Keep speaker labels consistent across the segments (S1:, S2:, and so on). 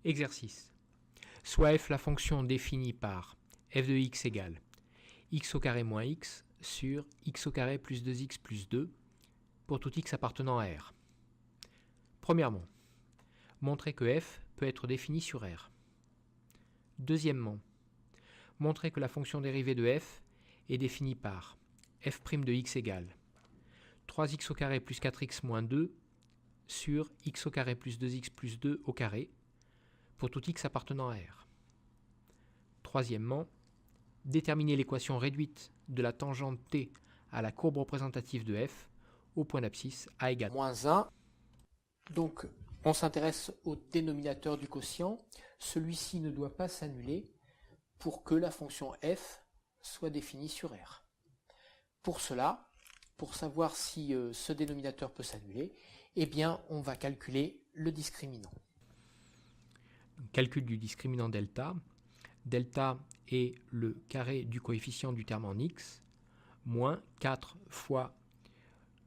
S1: Exercice. Soit f la fonction définie par f de x égale x au carré moins x sur x au carré plus 2x plus 2 pour tout x appartenant à R. Premièrement, montrer que f peut être défini sur R. Deuxièmement, montrer que la fonction dérivée de f est définie par f' de x égale 3x au carré plus 4x moins 2 sur x au carré plus 2x plus 2 au carré pour tout x appartenant à R. Troisièmement, déterminer l'équation réduite de la tangente t à la courbe représentative de f au point d'abscisse a égale
S2: moins 1. Donc, on s'intéresse au dénominateur du quotient. Celui-ci ne doit pas s'annuler pour que la fonction f soit définie sur R. Pour cela, pour savoir si ce dénominateur peut s'annuler, eh bien, on va calculer le discriminant.
S1: Calcul du discriminant delta. Delta est le carré du coefficient du terme en x, moins 4 fois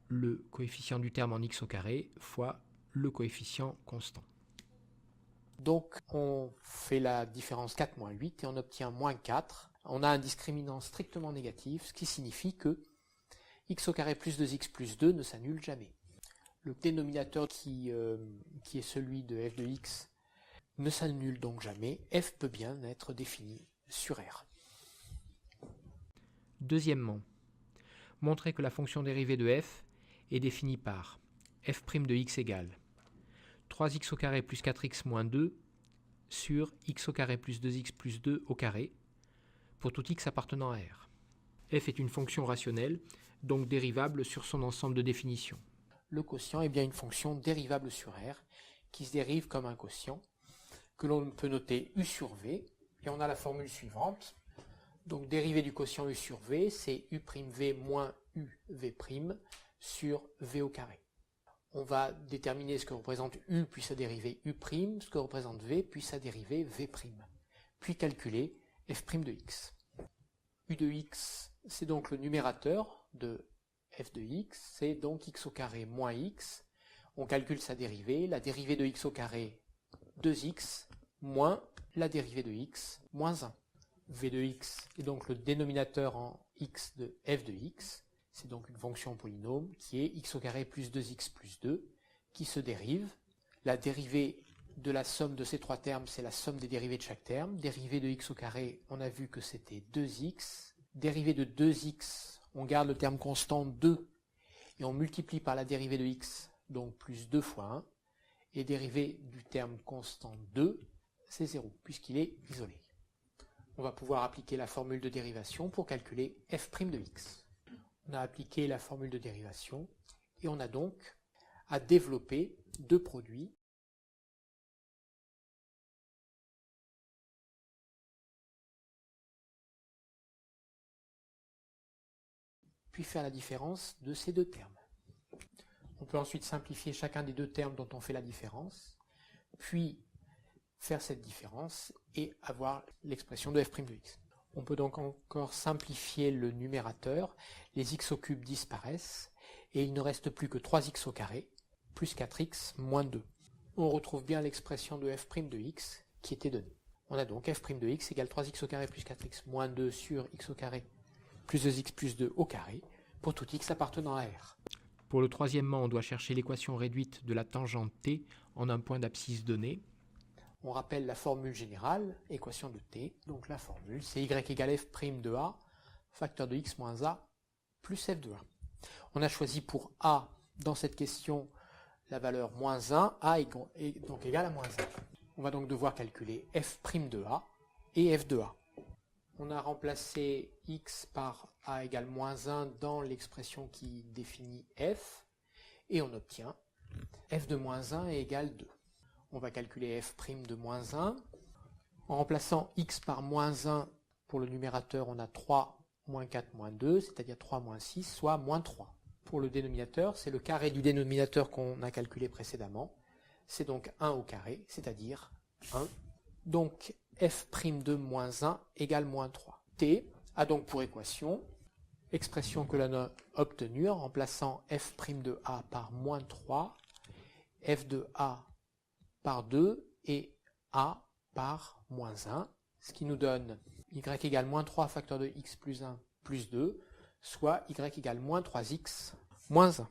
S1: le coefficient du terme en x au carré fois le coefficient constant.
S2: Donc on fait la différence 4 moins 8 et on obtient moins 4. On a un discriminant strictement négatif, ce qui signifie que x au carré plus 2x plus 2 ne s'annule jamais. Le dénominateur qui est celui de f de x ne s'annule donc jamais. F peut bien être défini sur R.
S1: Deuxièmement, montrer que la fonction dérivée de f est définie par f' de x égale 3x au carré plus 4x moins 2 sur x au carré plus 2x plus 2 au carré pour tout x appartenant à R. F est une fonction rationnelle, donc dérivable sur son ensemble de définitions.
S2: Le quotient est bien une fonction dérivable sur R qui se dérive comme un quotient que l'on peut noter u sur v, et on a la formule suivante. Donc dérivée du quotient u sur v, c'est u'v moins uv' sur v au carré. On va déterminer ce que représente u puis sa dérivée u', ce que représente v puis sa dérivée v', puis calculer f' de x. U de x, c'est donc le numérateur de f de x, c'est donc x au carré moins x. On calcule sa dérivée, la dérivée de x au carré 2x moins la dérivée de x moins 1. V de x est donc le dénominateur en x de f de x. C'est donc une fonction polynôme qui est x au carré plus 2x plus 2 qui se dérive. La dérivée de la somme de ces trois termes, c'est la somme des dérivées de chaque terme. Dérivée de x au carré, on a vu que c'était 2x. Dérivée de 2x, on garde le terme constant 2 et on multiplie par la dérivée de x, donc plus 2 fois 1. Et dérivée du terme constant 2, c'est 0, puisqu'il est isolé. On va pouvoir appliquer la formule de dérivation pour calculer f' de x. On a appliqué la formule de dérivation et on a donc à développer deux produits. Puis faire la différence de ces deux termes. On peut ensuite simplifier chacun des deux termes dont on fait la différence, puis faire cette différence et avoir l'expression de f' de x. On peut donc encore simplifier le numérateur, les x au cube disparaissent, et il ne reste plus que 3x au carré, plus 4x moins 2. On retrouve bien l'expression de f' de x qui était donnée. On a donc f' de x égale 3x au carré plus 4x moins 2 sur x au carré plus 2x plus 2 au carré, pour tout x appartenant à R.
S1: Pour le troisièmement, on doit chercher l'équation réduite de la tangente t en un point d'abscisse donné.
S2: On rappelle la formule générale, équation de t. Donc la formule, c'est y égale f' de a, facteur de x moins a, plus f de a. On a choisi pour a, dans cette question, la valeur moins 1, a est donc égal à moins 1. On va donc devoir calculer f' de a et f de a. On a remplacé x par a égale moins 1 dans l'expression qui définit f, et on obtient f de moins 1 est égal 2. On va calculer f' de moins 1. En remplaçant x par moins 1 pour le numérateur, on a 3 moins 4 moins 2, c'est-à-dire 3 moins 6, soit moins 3. Pour le dénominateur, c'est le carré du dénominateur qu'on a calculé précédemment. C'est donc 1 au carré, c'est-à-dire 1. Donc f' de moins 1 égale moins 3. T a donc pour équation l'expression que l'on a obtenue en remplaçant f' de a par moins 3, f de a par 2 et a par moins 1, ce qui nous donne y égale moins 3 facteur de x plus 1 plus 2, soit y égale moins 3x moins 1.